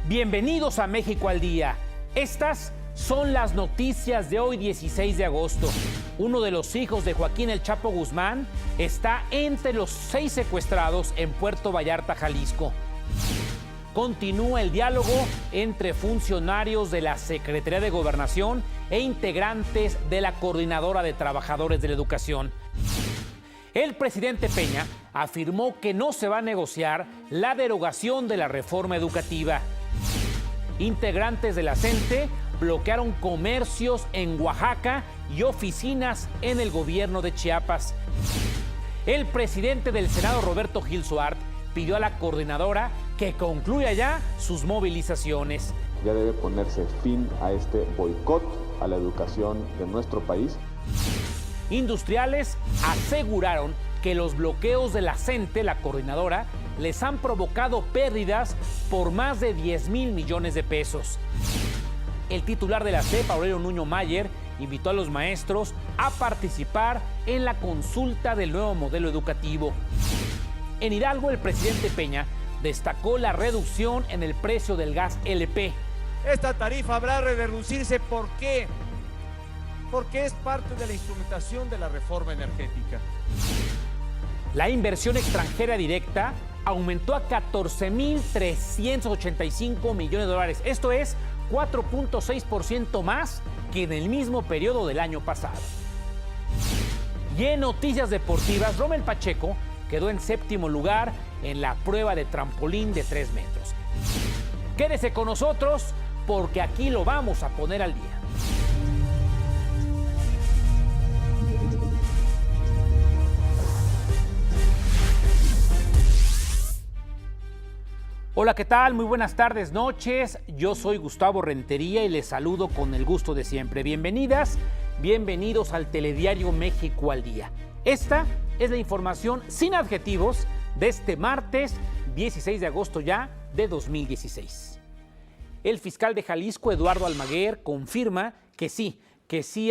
Bienvenidos a México al Día. Estas son las noticias de hoy, 16 de agosto. Uno de los hijos de Joaquín El Chapo Guzmán está entre los 6 secuestrados en Puerto Vallarta, Jalisco. Continúa el diálogo entre funcionarios de la Secretaría de Gobernación e integrantes de la Coordinadora de Trabajadores de la Educación. El presidente Peña afirmó que no se va a negociar la derogación de la reforma educativa. Integrantes de la CENTE bloquearon comercios en Oaxaca y oficinas en el gobierno de Chiapas. El presidente del Senado, Roberto Gil Suart, pidió a la coordinadora que concluya ya sus movilizaciones. Ya debe ponerse fin a este boicot a la educación de nuestro país. Industriales aseguraron que los bloqueos de la CENTE, la coordinadora, les han provocado pérdidas por más de 10,000 millones de pesos. El titular de la SEP, Aurelio Nuño Mayer, invitó a los maestros a participar en la consulta del nuevo modelo educativo. En Hidalgo, el presidente Peña destacó la reducción en el precio del gas LP. Esta tarifa habrá de reducirse, ¿por qué? Porque es parte de la instrumentación de la reforma energética. La inversión extranjera directa aumentó a 14,385 millones de dólares. Esto es 4,6% más que en el mismo periodo del año pasado. Y en noticias deportivas, Rommel Pacheco quedó en 7º lugar en la prueba de trampolín de 3 metros. Quédese con nosotros porque aquí lo vamos a poner al día. Hola, ¿qué tal? Muy buenas tardes, noches. Yo soy Gustavo Rentería y les saludo con el gusto de siempre. Bienvenidas, bienvenidos al Telediario México al Día. Esta es la información sin adjetivos de este martes 16 de agosto ya de 2016. El fiscal de Jalisco, Eduardo Almaguer, confirma que sí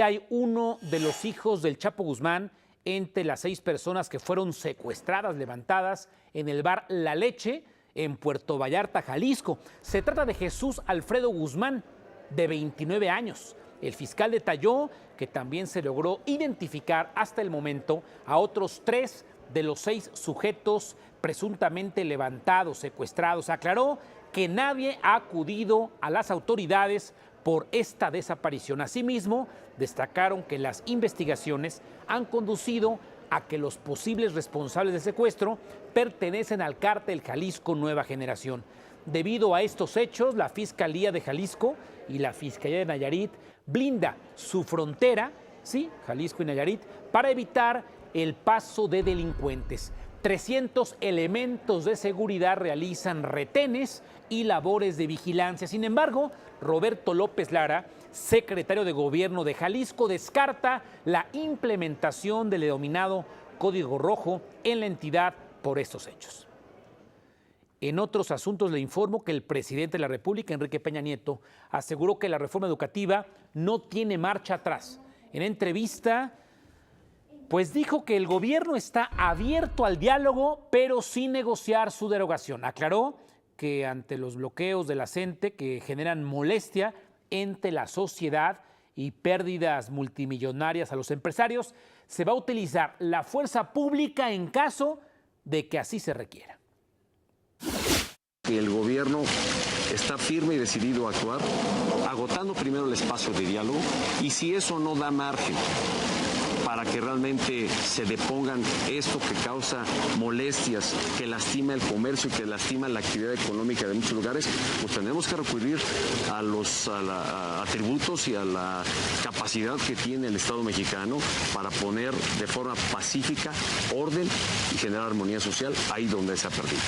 hay uno de los hijos del Chapo Guzmán entre las 6 personas que fueron secuestradas, levantadas en el bar La Leche, en Puerto Vallarta, Jalisco. Se trata de Jesús Alfredo Guzmán, de 29 años. El fiscal detalló que también se logró identificar hasta el momento a otros 3 de los 6 sujetos presuntamente levantados, secuestrados. Aclaró que nadie ha acudido a las autoridades por esta desaparición. Asimismo, destacaron que las investigaciones han conducido a que los posibles responsables de secuestro pertenecen al cártel Jalisco Nueva Generación. Debido a estos hechos, la Fiscalía de Jalisco y la Fiscalía de Nayarit blinda su frontera, sí, Jalisco y Nayarit, para evitar el paso de delincuentes. 300 elementos de seguridad realizan retenes y labores de vigilancia. Sin embargo, Roberto López Lara, secretario de Gobierno de Jalisco, descarta la implementación del denominado Código Rojo en la entidad por estos hechos. En otros asuntos le informo que el presidente de la República, Enrique Peña Nieto, aseguró que la reforma educativa no tiene marcha atrás. En entrevista, pues dijo que el gobierno está abierto al diálogo, pero sin negociar su derogación. Aclaró que ante los bloqueos de la CENTE que generan molestia entre la sociedad y pérdidas multimillonarias a los empresarios, se va a utilizar la fuerza pública en caso de que así se requiera. El gobierno está firme y decidido a actuar, agotando primero el espacio de diálogo, y si eso no da margen para que realmente se depongan esto que causa molestias, que lastima el comercio y que lastima la actividad económica de muchos lugares, pues tendremos que recurrir a los atributos y a la capacidad que tiene el Estado mexicano para poner de forma pacífica orden y generar armonía social ahí donde se ha perdido.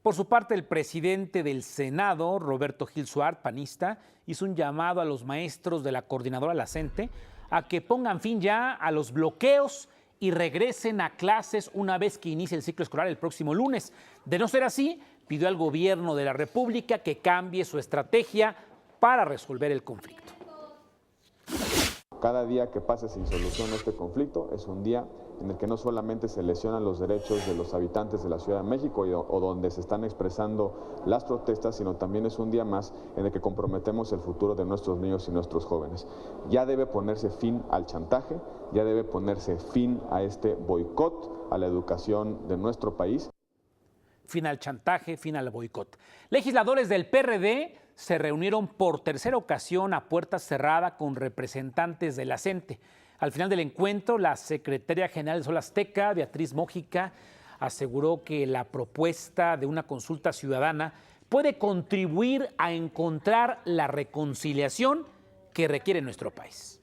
Por su parte, el presidente del Senado, Roberto Gil Suart, panista, hizo un llamado a los maestros de la coordinadora, la CENTE, a que pongan fin ya a los bloqueos y regresen a clases una vez que inicie el ciclo escolar el próximo lunes. De no ser así, pidió al gobierno de la República que cambie su estrategia para resolver el conflicto. Cada día que pase sin solución a este conflicto es un día en el que no solamente se lesionan los derechos de los habitantes de la Ciudad de México o donde se están expresando las protestas, sino también es un día más en el que comprometemos el futuro de nuestros niños y nuestros jóvenes. Ya debe ponerse fin al chantaje, ya debe ponerse fin a este boicot a la educación de nuestro país. Fin al chantaje, fin al boicot. Legisladores del PRD se reunieron por tercera ocasión a puerta cerrada con representantes de la CENTE. Al final del encuentro, la secretaria general de Sol Azteca, Beatriz Mójica, aseguró que la propuesta de una consulta ciudadana puede contribuir a encontrar la reconciliación que requiere nuestro país.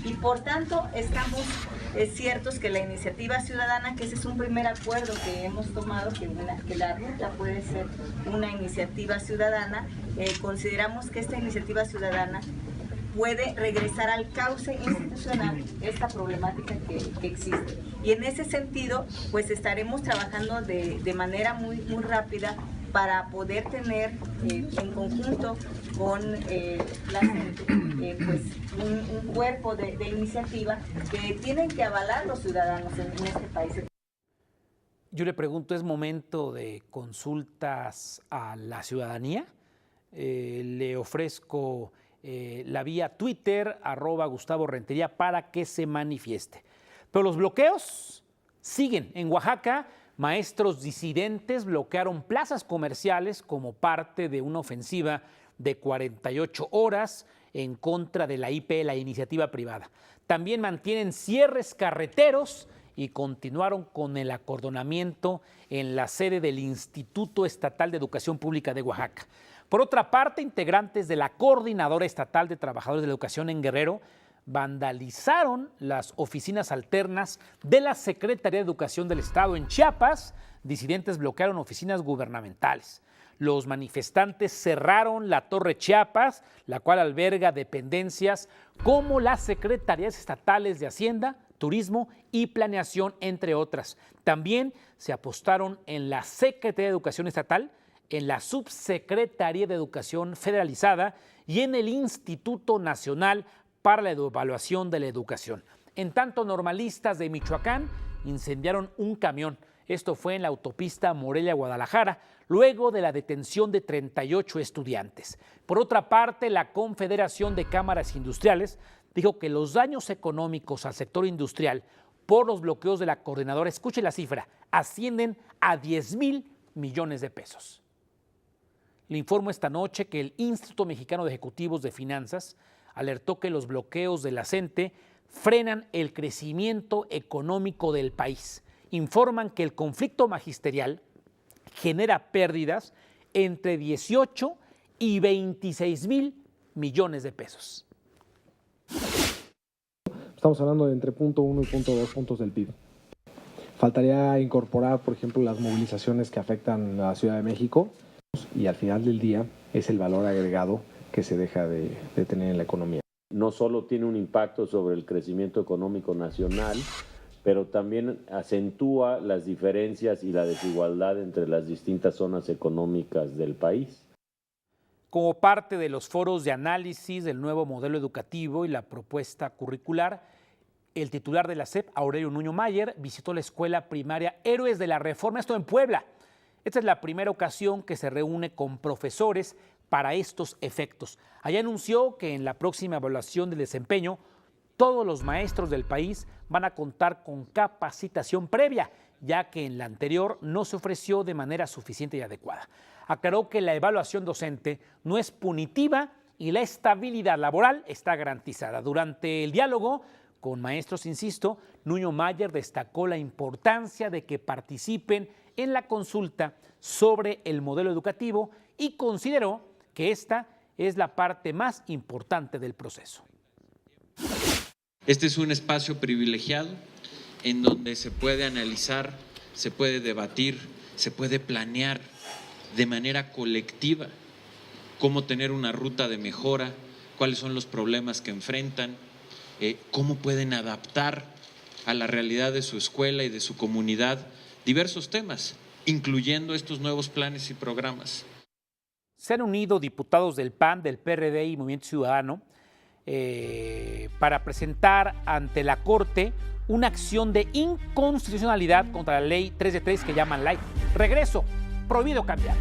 Y por tanto estamos ciertos que la iniciativa ciudadana, que ese es un primer acuerdo que hemos tomado, que la ruta puede ser una iniciativa ciudadana, consideramos que esta iniciativa ciudadana puede regresar al cauce institucional esta problemática que existe. Y en ese sentido, pues estaremos trabajando de manera muy rápida para poder tener en conjunto con pues un cuerpo de iniciativa que tienen que avalar los ciudadanos en este país. Yo le pregunto, ¿es momento de consultas a la ciudadanía? Le ofrezco la vía Twitter, @GustavoRentería, para que se manifieste. Pero los bloqueos siguen. En Oaxaca, maestros disidentes bloquearon plazas comerciales como parte de una ofensiva de 48 horas en contra de la IP, la iniciativa privada. También mantienen cierres carreteros y continuaron con el acordonamiento en la sede del Instituto Estatal de Educación Pública de Oaxaca. Por otra parte, integrantes de la Coordinadora Estatal de Trabajadores de la Educación en Guerrero vandalizaron las oficinas alternas de la Secretaría de Educación del Estado. En Chiapas, disidentes bloquearon oficinas gubernamentales. Los manifestantes cerraron la Torre Chiapas, la cual alberga dependencias como las Secretarías Estatales de Hacienda, Turismo y Planeación, entre otras. También se apostaron en la Secretaría de Educación Estatal, en la Subsecretaría de Educación Federalizada y en el Instituto Nacional para la Evaluación de la Educación. En tanto, normalistas de Michoacán incendiaron un camión. Esto fue en la autopista Morelia-Guadalajara, luego de la detención de 38 estudiantes. Por otra parte, la Confederación de Cámaras Industriales dijo que los daños económicos al sector industrial por los bloqueos de la coordinadora, escuche la cifra, ascienden a 10,000 millones de pesos. Le informo esta noche que el Instituto Mexicano de Ejecutivos de Finanzas alertó que los bloqueos de la CENTE frenan el crecimiento económico del país. Informan que el conflicto magisterial genera pérdidas entre 18 y 26,000 millones de pesos. Estamos hablando de entre 0.1 y 0.2 puntos del PIB. Faltaría incorporar, por ejemplo, las movilizaciones que afectan a la Ciudad de México, y al final del día es el valor agregado que se deja de tener en la economía. No solo tiene un impacto sobre el crecimiento económico nacional, pero también acentúa las diferencias y la desigualdad entre las distintas zonas económicas del país. Como parte de los foros de análisis del nuevo modelo educativo y la propuesta curricular, el titular de la SEP, Aurelio Nuño Mayer, visitó la escuela primaria Héroes de la Reforma, esto en Puebla. Esta es la primera ocasión que se reúne con profesores para estos efectos. Allá anunció que en la próxima evaluación del desempeño, todos los maestros del país van a contar con capacitación previa, ya que en la anterior no se ofreció de manera suficiente y adecuada. Aclaró que la evaluación docente no es punitiva y la estabilidad laboral está garantizada. Durante el diálogo con maestros, insisto, Nuño Mayer destacó la importancia de que participen en la consulta sobre el modelo educativo y consideró que esta es la parte más importante del proceso. Este es un espacio privilegiado en donde se puede analizar, se puede debatir, se puede planear de manera colectiva cómo tener una ruta de mejora, cuáles son los problemas que enfrentan, cómo pueden adaptar a la realidad de su escuela y de su comunidad diversos temas, incluyendo estos nuevos planes y programas. Se han unido diputados del PAN, del PRD y Movimiento Ciudadano para presentar ante la Corte una acción de inconstitucionalidad contra la ley 3 de 3 que llaman light. Regreso, prohibido cambiar.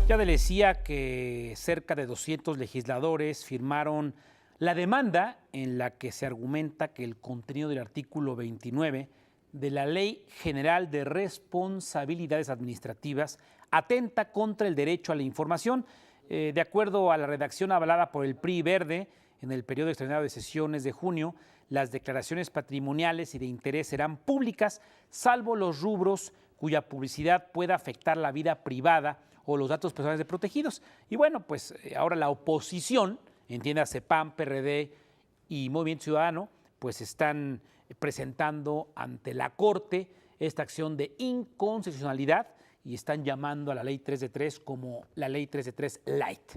Ya le decía que cerca de 200 legisladores firmaron la demanda en la que se argumenta que el contenido del artículo 29 de la Ley General de Responsabilidades Administrativas atenta contra el derecho a la información. De acuerdo a la redacción avalada por el PRI Verde, en el periodo extraordinario de sesiones de junio, las declaraciones patrimoniales y de interés serán públicas, salvo los rubros cuya publicidad pueda afectar la vida privada o los datos personales de protegidos. Y bueno, pues ahora la oposición, entiéndase PAN, PRD y Movimiento Ciudadano, pues están presentando ante la Corte esta acción de inconstitucionalidad y están llamando a la ley 3 de 3 como la ley 3 de 3 light.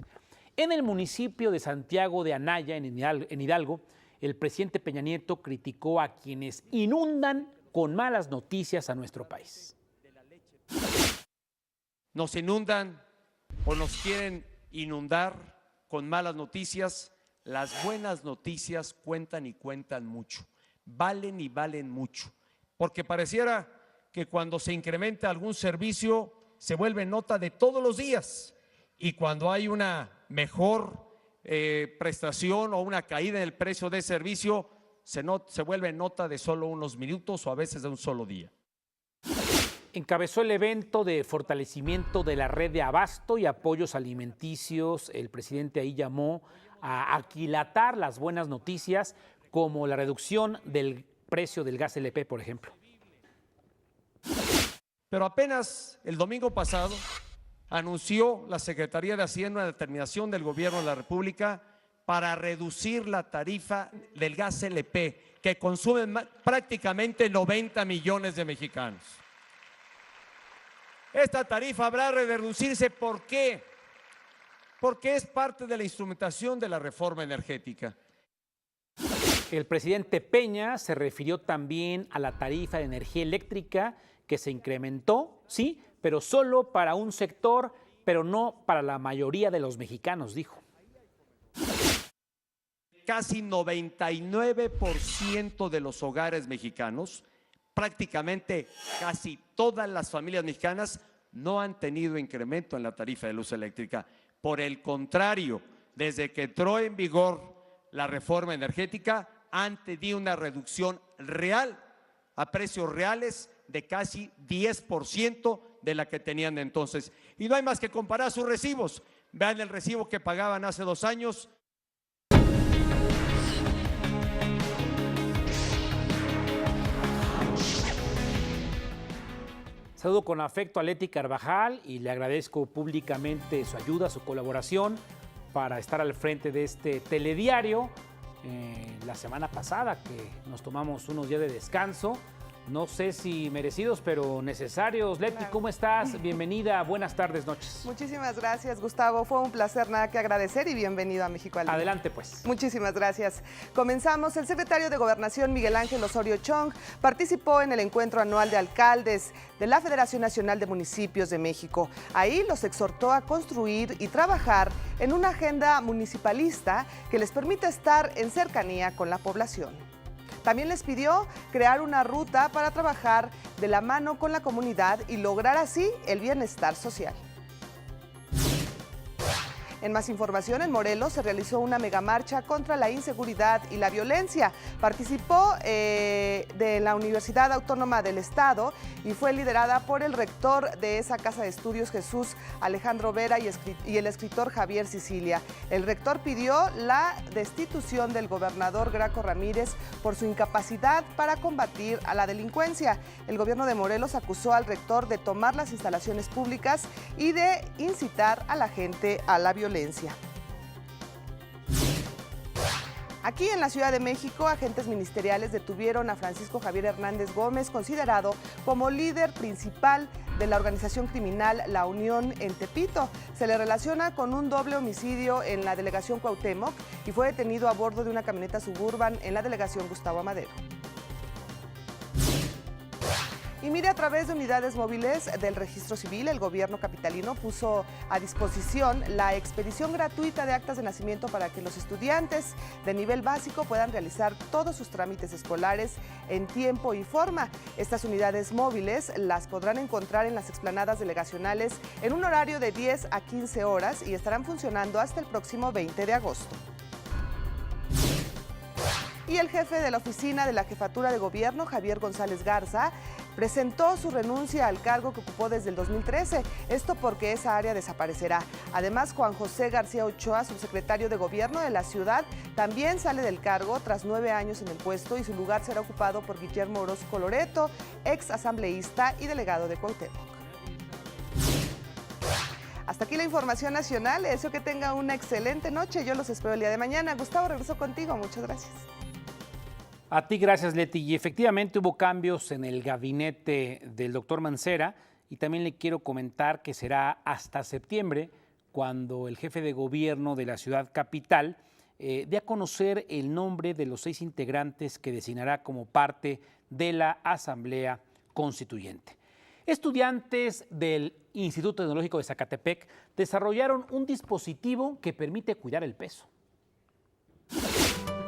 En el municipio de Santiago de Anaya, en Hidalgo, el presidente Peña Nieto criticó a quienes inundan con malas noticias a nuestro país. Nos inundan o nos quieren inundar con malas noticias. Las buenas noticias cuentan y cuentan mucho, valen y valen mucho, porque pareciera que cuando se incrementa algún servicio se vuelve nota de todos los días, y cuando hay una mejor prestación o una caída en el precio de servicio se vuelve nota de solo unos minutos o a veces de un solo día. Encabezó el evento de fortalecimiento de la red de abasto y apoyos alimenticios. El presidente ahí llamó a aquilatar las buenas noticias, como la reducción del precio del gas LP, por ejemplo. Pero apenas el domingo pasado anunció la Secretaría de Hacienda una determinación del Gobierno de la República para reducir la tarifa del gas LP, que consumen prácticamente 90 millones de mexicanos. Esta tarifa habrá de reducirse. ¿Por qué? Porque es parte de la instrumentación de la reforma energética. El presidente Peña se refirió también a la tarifa de energía eléctrica que se incrementó, sí, pero solo para un sector, pero no para la mayoría de los mexicanos, dijo. Casi 99% de los hogares mexicanos, prácticamente casi todas las familias mexicanas, no han tenido incremento en la tarifa de luz eléctrica. Por el contrario, desde que entró en vigor la reforma energética, han tenido una reducción real, a precios reales, de casi 10% de la que tenían entonces. Y no hay más que comparar sus recibos. Vean el recibo que pagaban hace 2 años. Saludo con afecto a Leti Carvajal y le agradezco públicamente su ayuda, su colaboración para estar al frente de este telediario. La semana pasada que nos tomamos unos días de descanso, no sé si merecidos, pero necesarios. Leti, claro. ¿Cómo estás? Bienvenida, buenas tardes, noches. Muchísimas gracias, Gustavo. Fue un placer, nada que agradecer, y bienvenido a México al Día. Adelante, pues. Muchísimas gracias. Comenzamos. El secretario de Gobernación, Miguel Ángel Osorio Chong, participó en el encuentro anual de alcaldes de la Federación Nacional de Municipios de México. Ahí los exhortó a construir y trabajar en una agenda municipalista que les permita estar en cercanía con la población. También les pidió crear una ruta para trabajar de la mano con la comunidad y lograr así el bienestar social. En más información, en Morelos se realizó una megamarcha contra la inseguridad y la violencia. Participó de la Universidad Autónoma del Estado y fue liderada por el rector de esa casa de estudios, Jesús Alejandro Vera, y el escritor Javier Sicilia. El rector pidió la destitución del gobernador Graco Ramírez por su incapacidad para combatir a la delincuencia. El gobierno de Morelos acusó al rector de tomar las instalaciones públicas y de incitar a la gente a la violencia. Aquí en la Ciudad de México, agentes ministeriales detuvieron a Francisco Javier Hernández Gómez, considerado como líder principal de la organización criminal La Unión en Tepito. Se le relaciona con un doble homicidio en la delegación Cuauhtémoc y fue detenido a bordo de una camioneta Suburban en la delegación Gustavo Amadero. Y mire, a través de unidades móviles del Registro Civil, el gobierno capitalino puso a disposición la expedición gratuita de actas de nacimiento para que los estudiantes de nivel básico puedan realizar todos sus trámites escolares en tiempo y forma. Estas unidades móviles las podrán encontrar en las explanadas delegacionales en un horario de 10 a 15 horas y estarán funcionando hasta el próximo 20 de agosto. Y el jefe de la oficina de la Jefatura de Gobierno, Javier González Garza, presentó su renuncia al cargo que ocupó desde el 2013, esto porque esa área desaparecerá. Además, Juan José García Ochoa, subsecretario de Gobierno de la ciudad, también sale del cargo tras 9 años en el puesto y su lugar será ocupado por Guillermo Orozco Loreto, ex asambleísta y delegado de Cuauhtémoc. Hasta aquí la información nacional, deseo que tenga una excelente noche, yo los espero el día de mañana. Gustavo, regreso contigo, muchas gracias. A ti, gracias, Leti. Y efectivamente hubo cambios en el gabinete del doctor Mancera y también le quiero comentar que será hasta septiembre cuando el jefe de gobierno de la ciudad capital dé a conocer el nombre de los 6 integrantes que designará como parte de la Asamblea Constituyente. Estudiantes del Instituto Tecnológico de Zacatepec desarrollaron un dispositivo que permite cuidar el peso.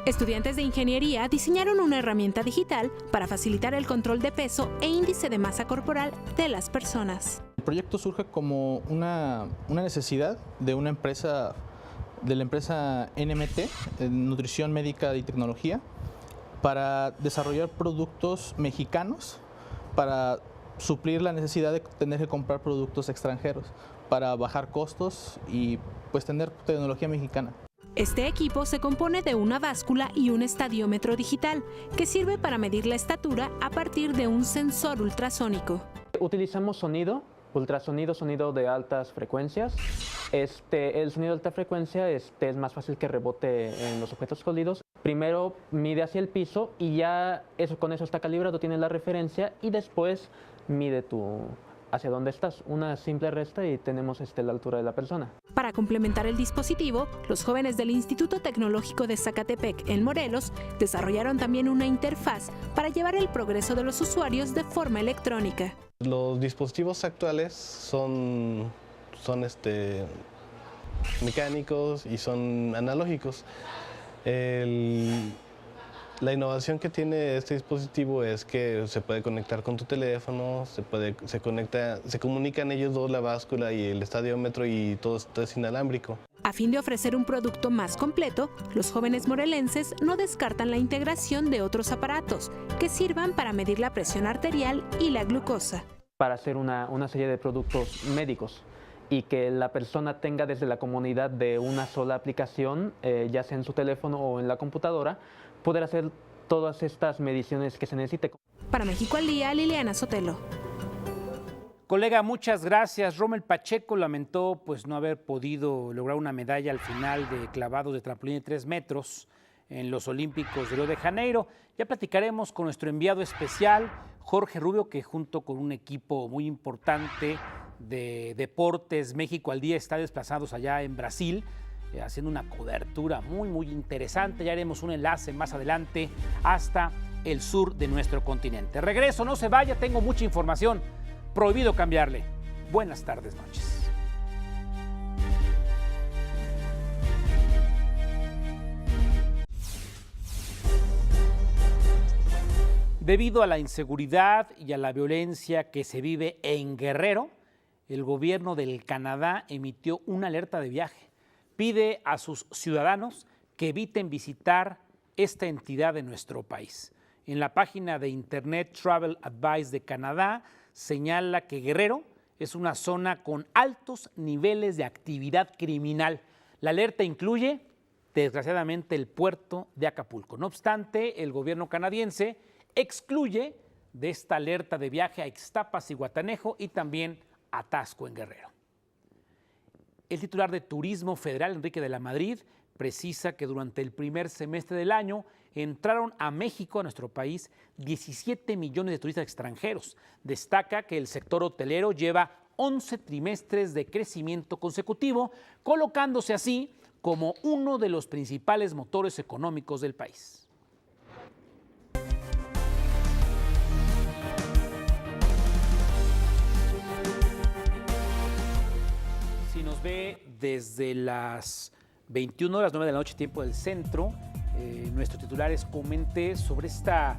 Estudiantes de ingeniería diseñaron una herramienta digital para facilitar el control de peso e índice de masa corporal de las personas. El proyecto surge como una necesidad de una empresa, de la empresa NMT, Nutrición Médica y Tecnología, para desarrollar productos mexicanos para suplir la necesidad de tener que comprar productos extranjeros, para bajar costos y pues tener tecnología mexicana. Este equipo se compone de una báscula y un estadiómetro digital que sirve para medir la estatura a partir de un sensor ultrasónico. Utilizamos sonido, ultrasonido, sonido de altas frecuencias. El sonido de alta frecuencia es más fácil que rebote en los objetos sólidos. Primero mide hacia el piso y ya con eso está calibrado, tiene la referencia y después mide hacia dónde estás. Una simple resta y tenemos la altura de la persona. Para complementar el dispositivo, los jóvenes del Instituto Tecnológico de Zacatepec, en Morelos, desarrollaron también una interfaz para llevar el progreso de los usuarios de forma electrónica. Los dispositivos actuales son mecánicos y son analógicos. La innovación que tiene este dispositivo es que se puede conectar con tu teléfono, se comunican ellos dos, la báscula y el estadiómetro, y todo esto es inalámbrico. A fin de ofrecer un producto más completo, los jóvenes morelenses no descartan la integración de otros aparatos que sirvan para medir la presión arterial y la glucosa. Para hacer una serie de productos médicos y que la persona tenga desde la comodidad de una sola aplicación, ya sea en su teléfono o en la computadora, poder hacer todas estas mediciones que se necesite. Para México al Día, Liliana Sotelo. Colega, muchas gracias. Rommel Pacheco lamentó no haber podido lograr una medalla al final de clavados de trampolín de 3 metros en los Olímpicos de Río de Janeiro. Ya platicaremos con nuestro enviado especial, Jorge Rubio, que junto con un equipo muy importante de Deportes México al Día está desplazados allá en Brasil, haciendo una cobertura muy interesante. Ya haremos un enlace más adelante hasta el sur de nuestro continente. Regreso, no se vaya, tengo mucha información. Prohibido cambiarle. Buenas tardes, noches. Debido a la inseguridad y a la violencia que se vive en Guerrero, el gobierno del Canadá emitió una alerta de viaje. Pide a sus ciudadanos que eviten visitar esta entidad de nuestro país. En la página de Internet Travel Advice de Canadá señala que Guerrero es una zona con altos niveles de actividad criminal. La alerta incluye, desgraciadamente, el puerto de Acapulco. No obstante, el gobierno canadiense excluye de esta alerta de viaje a Ixtapas y Guatanejo y también a Taxco en Guerrero. El titular de Turismo Federal, Enrique de la Madrid, precisa que durante el primer semestre del año entraron a México, a nuestro país, 17 millones de turistas extranjeros. Destaca que el sector hotelero lleva 11 trimestres de crecimiento consecutivo, colocándose así como uno de los principales motores económicos del país. Si nos ve desde las 21 horas, 9 de la noche, tiempo del centro, nuestro titulares comente sobre esta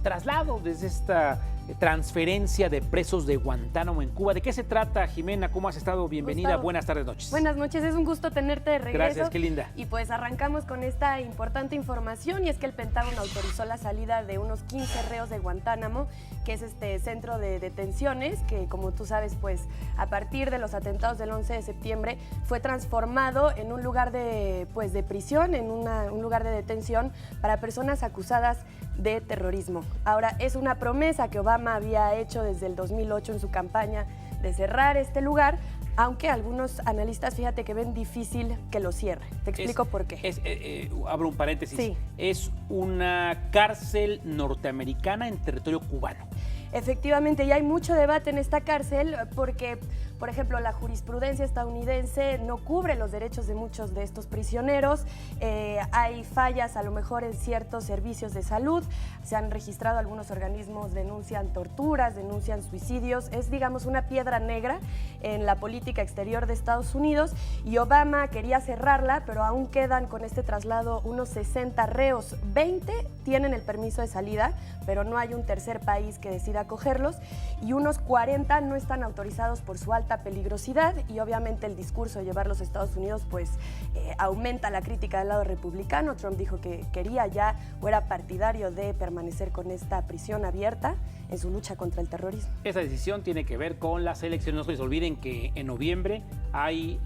traslado, desde esta transferencia de presos de Guantánamo en Cuba. ¿De qué se trata, Jimena? ¿Cómo has estado? Bienvenida. Gustavo. Buenas tardes, noches. Buenas noches, es un gusto tenerte de regreso. Gracias, qué linda. Y pues arrancamos con esta importante información, y es que el Pentágono autorizó la salida de unos 15 reos de Guantánamo, que es este centro de detenciones que, como tú sabes, pues a partir de los atentados del 11 de septiembre fue transformado en un lugar de prisión, en un lugar de detención para personas acusadas de terrorismo. Ahora, es una promesa que Obama había hecho desde el 2008 en su campaña de cerrar este lugar, aunque algunos analistas, fíjate, que ven difícil que lo cierre. Te explico por qué. Abro un paréntesis. Sí. Es una cárcel norteamericana en territorio cubano. Efectivamente, y hay mucho debate en esta cárcel porque, por ejemplo, la jurisprudencia estadounidense no cubre los derechos de muchos de estos prisioneros. Hay fallas a lo mejor en ciertos servicios de salud. Se han registrado, algunos organismos denuncian torturas, denuncian suicidios. Es, digamos, una piedra negra en la política exterior de Estados Unidos, y Obama quería cerrarla, pero aún quedan con este traslado unos 60 reos. 20 tienen el permiso de salida, pero no hay un tercer país que decida acogerlos, y unos 40 no están autorizados por su alta peligrosidad, y obviamente el discurso de llevarlos a Estados Unidos pues aumenta la crítica del lado republicano. Trump dijo que quería ya, o era partidario de permanecer con esta prisión abierta en su lucha contra el terrorismo. Esa decisión tiene que ver con las elecciones. No se les olviden que en noviembre hay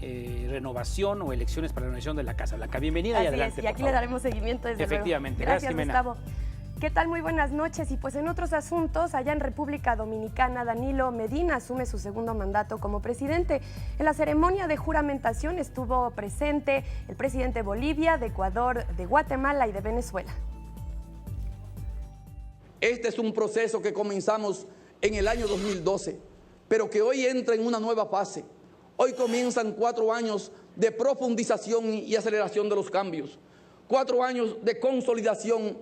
renovación o elecciones para la renovación de la Casa Blanca. Bienvenida. Así y adelante, es, y aquí le daremos seguimiento desde Efectivamente. luego. Gracias, Jimena. Gustavo. ¿Qué tal? Muy buenas noches. Y pues en otros asuntos, allá en República Dominicana, Danilo Medina asume su segundo mandato como presidente. En la ceremonia de juramentación estuvo presente el presidente de Bolivia, de Ecuador, de Guatemala y de Venezuela. Este es un proceso que comenzamos en el año 2012, pero que hoy entra en una nueva fase. Hoy comienzan 4 años de profundización y aceleración de los cambios, 4 años de consolidación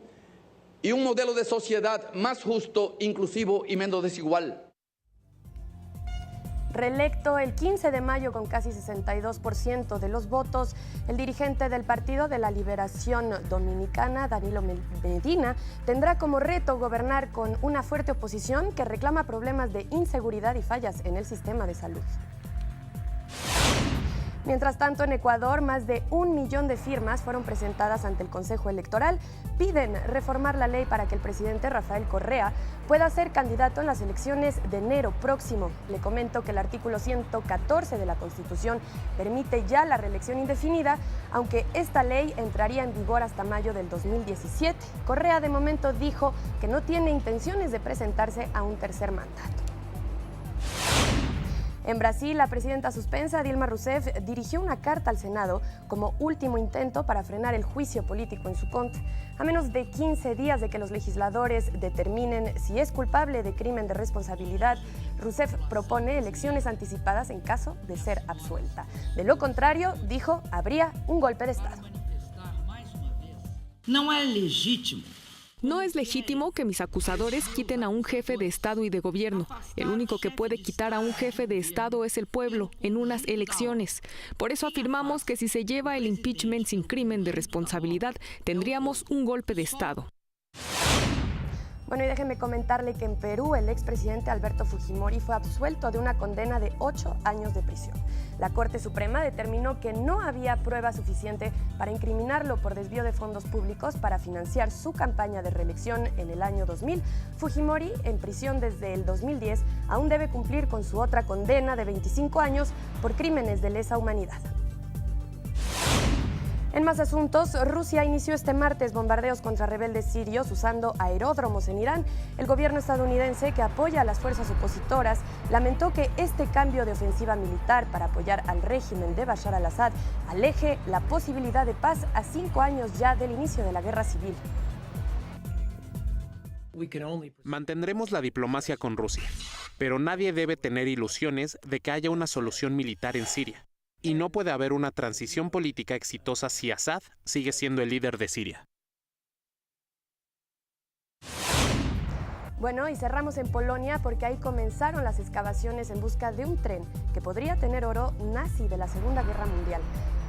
y un modelo de sociedad más justo, inclusivo y menos desigual. Reelecto el 15 de mayo con casi 62% de los votos, el dirigente del Partido de la Liberación Dominicana, Danilo Medina, tendrá como reto gobernar con una fuerte oposición que reclama problemas de inseguridad y fallas en el sistema de salud. Mientras tanto, en Ecuador, más de 1 millón de firmas fueron presentadas ante el Consejo Electoral. Piden reformar la ley para que el presidente Rafael Correa pueda ser candidato en las elecciones de enero próximo. Le comento que el artículo 114 de la Constitución permite ya la reelección indefinida, aunque esta ley entraría en vigor hasta mayo del 2017. Correa de momento dijo que no tiene intenciones de presentarse a un tercer mandato. En Brasil, la presidenta suspensa Dilma Rousseff dirigió una carta al Senado como último intento para frenar el juicio político en su contra. A menos de 15 días de que los legisladores determinen si es culpable de crimen de responsabilidad, Rousseff propone elecciones anticipadas en caso de ser absuelta. De lo contrario, dijo, habría un golpe de Estado. No es legítimo que mis acusadores quiten a un jefe de Estado y de gobierno. El único que puede quitar a un jefe de Estado es el pueblo en unas elecciones. Por eso afirmamos que si se lleva el impeachment sin crimen de responsabilidad, tendríamos un golpe de Estado. Bueno, y déjenme comentarle que en Perú el expresidente Alberto Fujimori fue absuelto de una condena de 8 años de prisión. La Corte Suprema determinó que no había prueba suficiente para incriminarlo por desvío de fondos públicos para financiar su campaña de reelección en el año 2000. Fujimori, en prisión desde el 2010, aún debe cumplir con su otra condena de 25 años por crímenes de lesa humanidad. En más asuntos, Rusia inició este martes bombardeos contra rebeldes sirios usando aeródromos en Irán. El gobierno estadounidense, que apoya a las fuerzas opositoras, lamentó que este cambio de ofensiva militar para apoyar al régimen de Bashar al-Assad aleje la posibilidad de paz a 5 años ya del inicio de la guerra civil. Mantendremos la diplomacia con Rusia, pero nadie debe tener ilusiones de que haya una solución militar en Siria. Y no puede haber una transición política exitosa si Assad sigue siendo el líder de Siria. Bueno, y cerramos en Polonia porque ahí comenzaron las excavaciones en busca de un tren que podría tener oro nazi de la Segunda Guerra Mundial.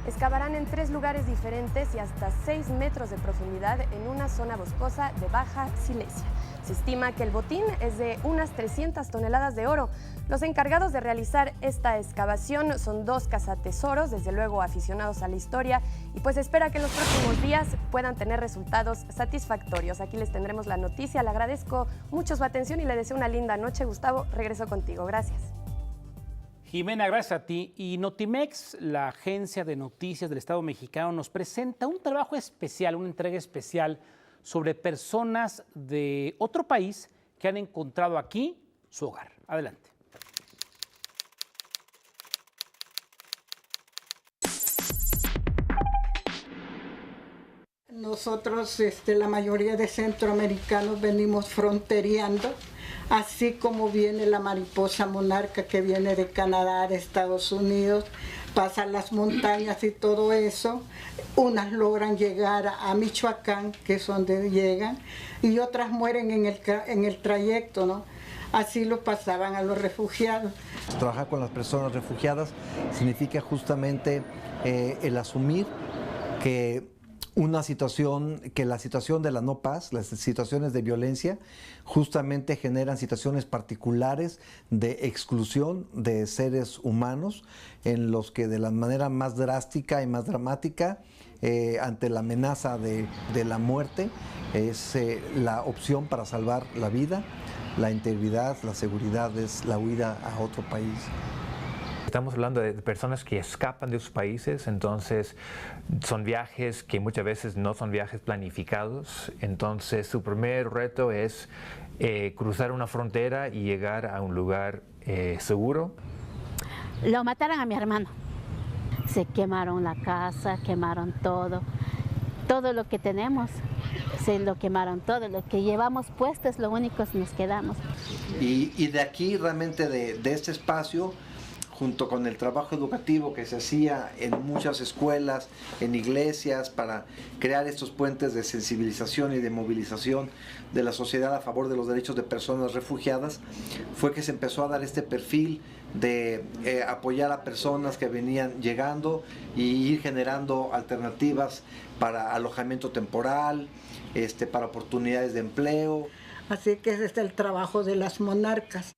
Excavarán en 3 lugares diferentes y hasta 6 metros de profundidad en una zona boscosa de Baja Silesia. Se estima que el botín es de unas 300 toneladas de oro. Los encargados de realizar esta excavación son 2 cazatesoros, desde luego aficionados a la historia, y pues espera que en los próximos días puedan tener resultados satisfactorios. Aquí les tendremos la noticia. Le agradezco mucho su atención y le deseo una linda noche. Gustavo, regreso contigo. Gracias. Jimena, gracias a ti. Y Notimex, la agencia de noticias del Estado mexicano, nos presenta un trabajo especial, una entrega especial sobre personas de otro país que han encontrado aquí su hogar. Adelante. Nosotros, la mayoría de centroamericanos venimos frontereando, así como viene la mariposa monarca que viene de Canadá, de Estados Unidos, pasan las montañas y todo eso. Unas logran llegar a Michoacán, que es donde llegan, y otras mueren en el trayecto, ¿no? Así lo pasaban a los refugiados. Trabajar con las personas refugiadas significa justamente el asumir que la situación de la no paz, las situaciones de violencia, justamente generan situaciones particulares de exclusión de seres humanos, en los que de la manera más drástica y más dramática, ante la amenaza de la muerte, es la opción para salvar la vida, la integridad, la seguridad, es la huida a otro país. Estamos hablando de personas que escapan de sus países, entonces son viajes que muchas veces no son viajes planificados. Entonces su primer reto es cruzar una frontera y llegar a un lugar seguro. Lo mataron a mi hermano. Se quemaron la casa, quemaron todo lo que tenemos. Se lo quemaron todo, lo que llevamos puesto es lo único que nos quedamos. Y de aquí realmente de este espacio, junto con el trabajo educativo que se hacía en muchas escuelas, en iglesias, para crear estos puentes de sensibilización y de movilización de la sociedad a favor de los derechos de personas refugiadas, fue que se empezó a dar este perfil de apoyar a personas que venían llegando y ir generando alternativas para alojamiento temporal, para oportunidades de empleo. Así que ese es el trabajo de las monarcas.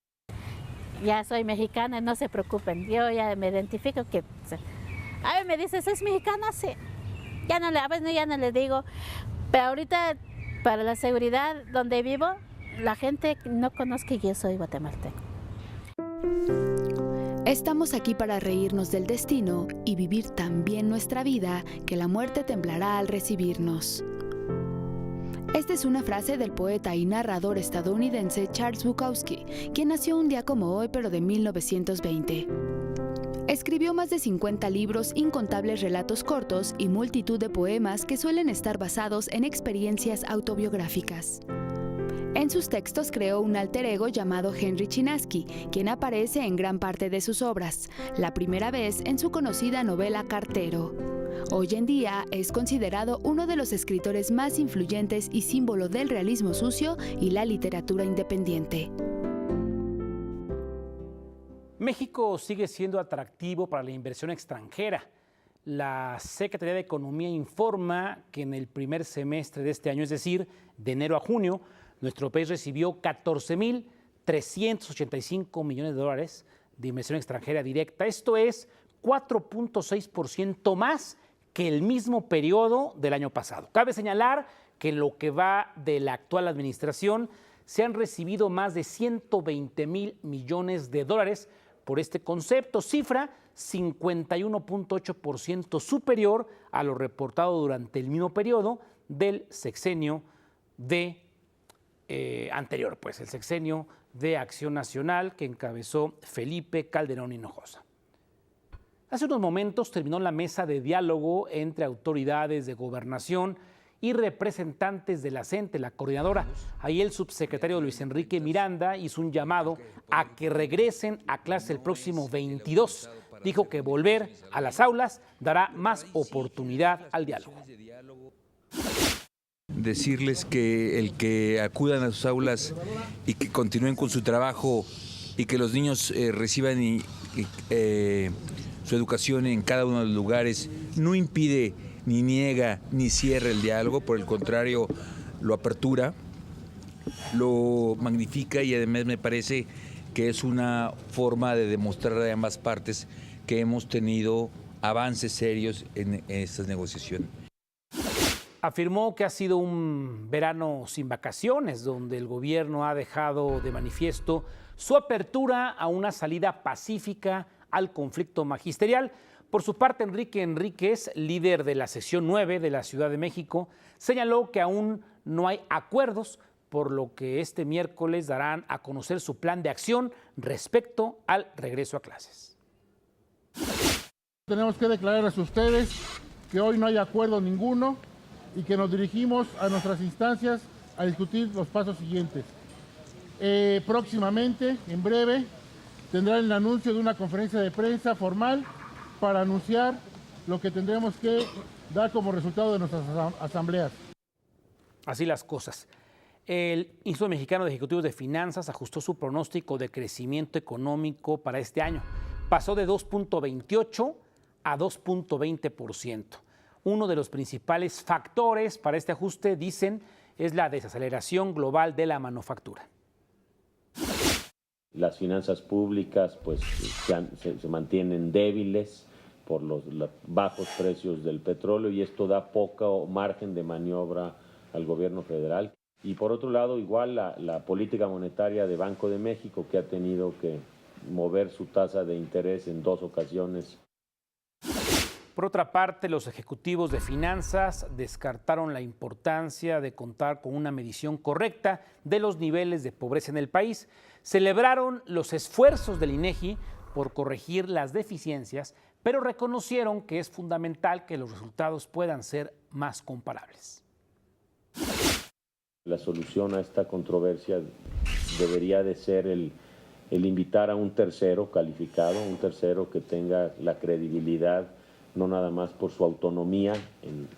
Ya soy mexicana, no se preocupen, yo ya me identifico que... A ver, me dices, ¿es mexicana? Sí. A veces ya no les digo, pero ahorita para la seguridad donde vivo, la gente no conozca que yo soy guatemalteco. Estamos aquí para reírnos del destino y vivir tan bien nuestra vida que la muerte temblará al recibirnos. Esta es una frase del poeta y narrador estadounidense Charles Bukowski, quien nació un día como hoy, pero de 1920. Escribió más de 50 libros, incontables relatos cortos y multitud de poemas que suelen estar basados en experiencias autobiográficas. En sus textos creó un alter ego llamado Henry Chinaski, quien aparece en gran parte de sus obras, la primera vez en su conocida novela Cartero. Hoy en día es considerado uno de los escritores más influyentes y símbolo del realismo sucio y la literatura independiente. México sigue siendo atractivo para la inversión extranjera. La Secretaría de Economía informa que en el primer semestre de este año, es decir, de enero a junio, nuestro país recibió 14.385 millones de dólares de inversión extranjera directa. Esto es 4.6% más que el mismo periodo del año pasado. Cabe señalar que en lo que va de la actual administración se han recibido más de 120 mil millones de dólares por este concepto, cifra 51.8% superior a lo reportado durante el mismo periodo del sexenio anterior, pues el sexenio de Acción Nacional que encabezó Felipe Calderón Hinojosa. Hace unos momentos terminó la mesa de diálogo entre autoridades de gobernación y representantes de la CENTE, la coordinadora. Ahí el subsecretario Luis Enrique Miranda hizo un llamado a que regresen a clase el próximo 22. Dijo que volver a las aulas dará más oportunidad al diálogo. Decirles que el que acudan a sus aulas y que continúen con su trabajo y que los niños reciban su educación en cada uno de los lugares no impide ni niega ni cierra el diálogo, por el contrario lo apertura, lo magnifica y además me parece que es una forma de demostrar a ambas partes que hemos tenido avances serios en estas negociaciones. Afirmó que ha sido un verano sin vacaciones, donde el gobierno ha dejado de manifiesto su apertura a una salida pacífica al conflicto magisterial. Por su parte, Enrique Enríquez, líder de la sección 9 de la Ciudad de México, señaló que aún no hay acuerdos, por lo que este miércoles darán a conocer su plan de acción respecto al regreso a clases. Tenemos que declararles a ustedes que hoy no hay acuerdo ninguno y que nos dirigimos a nuestras instancias a discutir los pasos siguientes. Próximamente, en breve, tendrán el anuncio de una conferencia de prensa formal para anunciar lo que tendremos que dar como resultado de nuestras asambleas. Así las cosas. El Instituto Mexicano de Ejecutivos de Finanzas ajustó su pronóstico de crecimiento económico para este año. Pasó de 2.28 a 2.20%. Uno de los principales factores para este ajuste, dicen, es la desaceleración global de la manufactura. Las finanzas públicas pues se mantienen débiles por los bajos precios del petróleo y esto da poco margen de maniobra al gobierno federal. Y por otro lado, igual la política monetaria de Banco de México, que ha tenido que mover su tasa de interés en 2 ocasiones. Por otra parte, los ejecutivos de finanzas descartaron la importancia de contar con una medición correcta de los niveles de pobreza en el país. Celebraron los esfuerzos del INEGI por corregir las deficiencias, pero reconocieron que es fundamental que los resultados puedan ser más comparables. La solución a esta controversia debería de ser el invitar a un tercero calificado, un tercero que tenga la credibilidad, no nada más por su autonomía en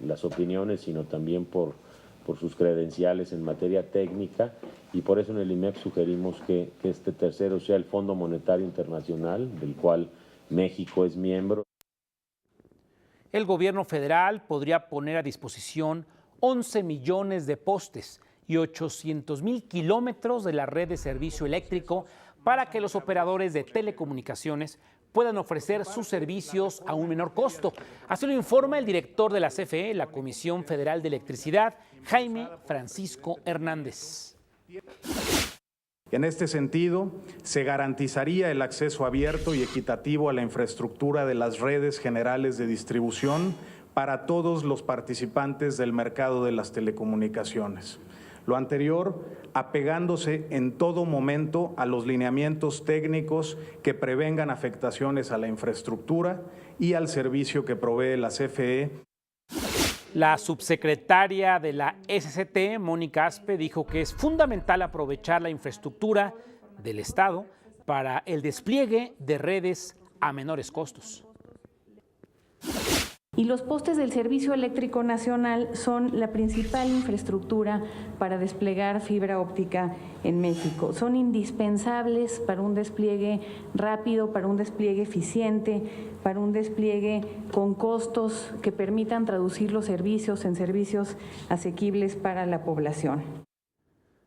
las opiniones, sino también por sus credenciales en materia técnica, y por eso en el IMEF sugerimos que este tercero sea el Fondo Monetario Internacional, del cual México es miembro. El gobierno federal podría poner a disposición 11 millones de postes y 800,000 kilómetros de la red de servicio eléctrico para que los operadores de telecomunicaciones puedan ofrecer sus servicios a un menor costo. Así lo informa el director de la CFE, la Comisión Federal de Electricidad, Jaime Francisco Hernández. En este sentido, se garantizaría el acceso abierto y equitativo a la infraestructura de las redes generales de distribución para todos los participantes del mercado de las telecomunicaciones. Lo anterior, apegándose en todo momento a los lineamientos técnicos que prevengan afectaciones a la infraestructura y al servicio que provee la CFE. La subsecretaria de la SCT, Mónica Aspe, dijo que es fundamental aprovechar la infraestructura del Estado para el despliegue de redes a menores costos. Y los postes del Servicio Eléctrico Nacional son la principal infraestructura para desplegar fibra óptica en México. Son indispensables para un despliegue rápido, para un despliegue eficiente, para un despliegue con costos que permitan traducir los servicios en servicios asequibles para la población.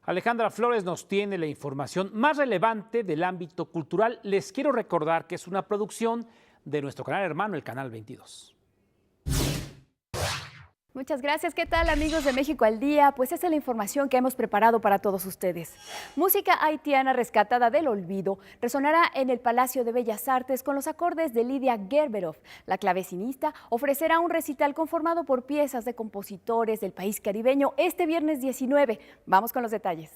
Alejandra Flores nos tiene la información más relevante del ámbito cultural. Les quiero recordar que es una producción de nuestro canal hermano, el Canal 22. Muchas gracias. ¿Qué tal, amigos de México al Día? Pues esta es la información que hemos preparado para todos ustedes. Música haitiana rescatada del olvido resonará en el Palacio de Bellas Artes con los acordes de Lidia Gerberov. La clavecinista ofrecerá un recital conformado por piezas de compositores del país caribeño este viernes 19. Vamos con los detalles.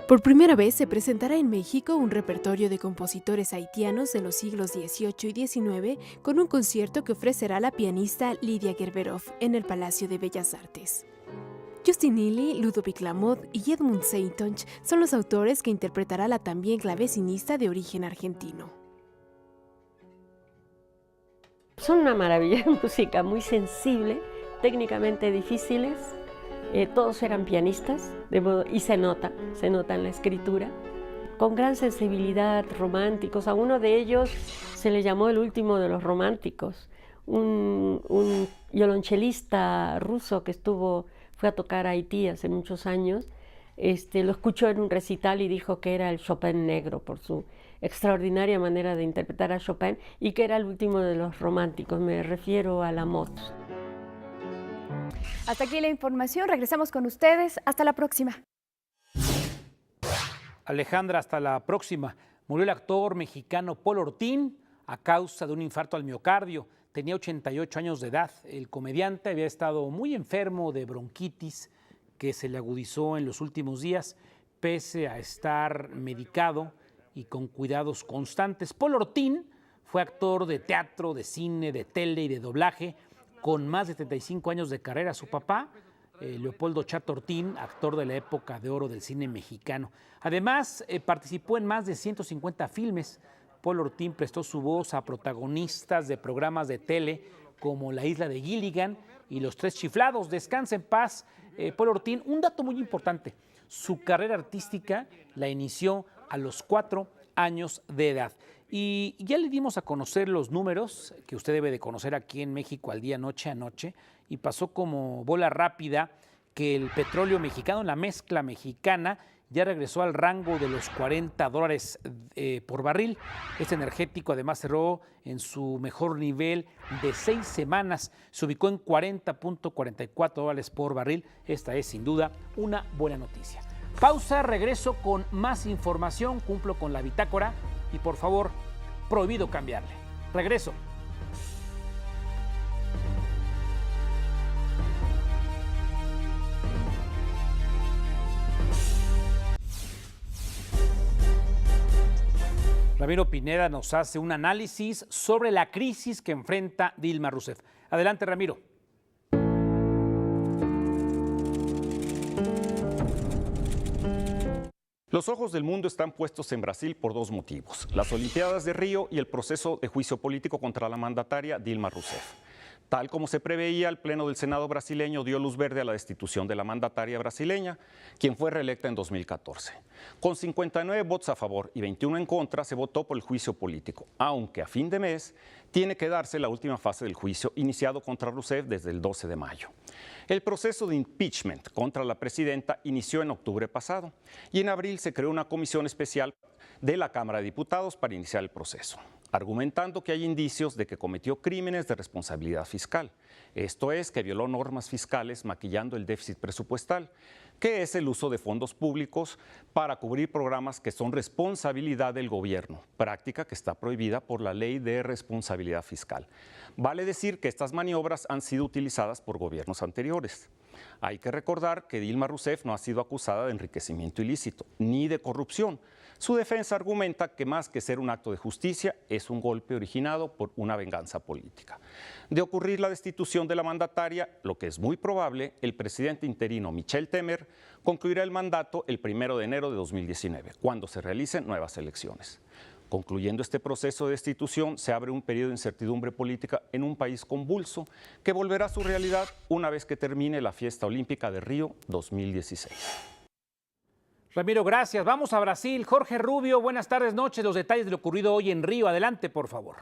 Por primera vez se presentará en México un repertorio de compositores haitianos de los siglos XVIII y XIX con un concierto que ofrecerá la pianista Lidia Gerberov en el Palacio de Bellas Artes. Justin Neely, Ludovic Lamotte y Edmund Seitonch son los autores que interpretará la también clavecinista de origen argentino. Son una maravilla de música, muy sensible, técnicamente difíciles. Todos eran pianistas y se nota en la escritura, con gran sensibilidad, románticos. A uno de ellos se le llamó el último de los románticos, un violonchelista ruso que fue a tocar a Haití hace muchos años. Lo escuchó en un recital y dijo que era el Chopin negro por su extraordinaria manera de interpretar a Chopin y que era el último de los románticos. Me refiero a Lamotte. Hasta aquí la información, regresamos con ustedes, hasta la próxima. Alejandra, hasta la próxima. Murió el actor mexicano Paul Ortín a causa de un infarto al miocardio. Tenía 88 años de edad. El comediante había estado muy enfermo de bronquitis que se le agudizó en los últimos días, pese a estar medicado y con cuidados constantes. Paul Ortín fue actor de teatro, de cine, de tele y de doblaje, con más de 35 años de carrera. Su papá, Leopoldo Chato Ortín, actor de la época de oro del cine mexicano. Además, participó en más de 150 filmes. Paul Ortín prestó su voz a protagonistas de programas de tele como La Isla de Gilligan y Los Tres Chiflados. Descansa en paz, Paul Ortín. Un dato muy importante, su carrera artística la inició a los 4 años de edad. Y ya le dimos a conocer los números que usted debe de conocer aquí en México al Día, noche a noche, y pasó como bola rápida que el petróleo mexicano, la mezcla mexicana, ya regresó al rango de los $40 por barril. Este energético además cerró en su mejor nivel de 6 semanas, se ubicó en $40.44 por barril. Esta es sin duda una buena noticia. Pausa, regreso con más información, cumplo con la bitácora. Y por favor, prohibido cambiarle. Regreso. Ramiro Pineda nos hace un análisis sobre la crisis que enfrenta Dilma Rousseff. Adelante, Ramiro. Los ojos del mundo están puestos en Brasil por 2 motivos: las Olimpiadas de Río y el proceso de juicio político contra la mandataria Dilma Rousseff. Tal como se preveía, el Pleno del Senado brasileño dio luz verde a la destitución de la mandataria brasileña, quien fue reelecta en 2014. Con 59 votos a favor y 21 en contra, se votó por el juicio político, aunque a fin de mes tiene que darse la última fase del juicio iniciado contra Rousseff desde el 12 de mayo. El proceso de impeachment contra la presidenta inició en octubre pasado y en abril se creó una comisión especial de la Cámara de Diputados para iniciar el proceso, argumentando que hay indicios de que cometió crímenes de responsabilidad fiscal. Esto es, que violó normas fiscales maquillando el déficit presupuestal, que es el uso de fondos públicos para cubrir programas que son responsabilidad del gobierno, práctica que está prohibida por la Ley de Responsabilidad Fiscal. Vale decir que estas maniobras han sido utilizadas por gobiernos anteriores. Hay que recordar que Dilma Rousseff no ha sido acusada de enriquecimiento ilícito ni de corrupción. Su defensa argumenta que más que ser un acto de justicia, es un golpe originado por una venganza política. De ocurrir la destitución de la mandataria, lo que es muy probable, el presidente interino Michel Temer concluirá el mandato el 1 de enero de 2019, cuando se realicen nuevas elecciones. Concluyendo este proceso de destitución, se abre un periodo de incertidumbre política en un país convulso que volverá a su realidad una vez que termine la fiesta olímpica de Río 2016. Ramiro, gracias. Vamos a Brasil. Jorge Rubio, buenas tardes, noches. Los detalles de lo ocurrido hoy en Río. Adelante, por favor.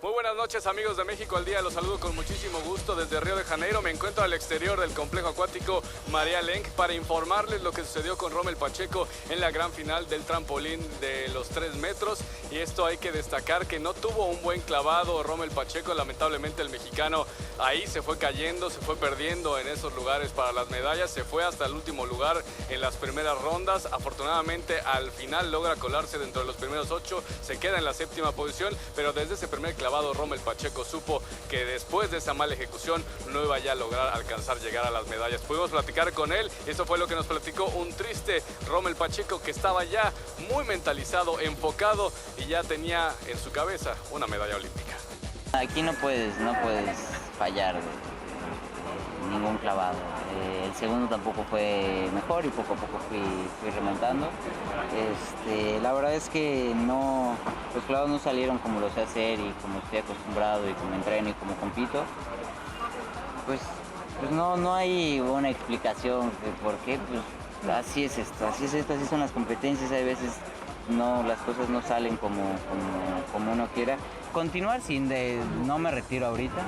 Muy buenas noches, amigos de México al Día. Los saludo con muchísimo gusto desde Río de Janeiro. Me encuentro al exterior del complejo acuático María Lenk para informarles lo que sucedió con Rommel Pacheco en la gran final del trampolín de los 3 metros. Y esto hay que destacar que no tuvo un buen clavado Rommel Pacheco. Lamentablemente el mexicano ahí se fue cayendo, se fue perdiendo en esos lugares para las medallas. Se fue hasta el último lugar en las primeras rondas. Afortunadamente al final logra colarse dentro de los primeros 8. Se queda en la 7ª posición, pero desde ese primer clavado Rommel Pacheco supo que después de esa mala ejecución no iba ya a lograr alcanzar llegar a las medallas. Pudimos platicar con él y eso fue lo que nos platicó un triste Rommel Pacheco que estaba ya muy mentalizado, enfocado y ya tenía en su cabeza una medalla olímpica. Aquí no puedes fallar ningún clavado. El segundo tampoco fue mejor y poco a poco fui remontando. La verdad es que los clavados no salieron como lo sé hacer y como estoy acostumbrado y como entreno y como compito. Pues no hay una explicación de por qué, pues así es esto, así son las competencias, hay veces las cosas no salen como uno quiera. Continuar no me retiro ahorita,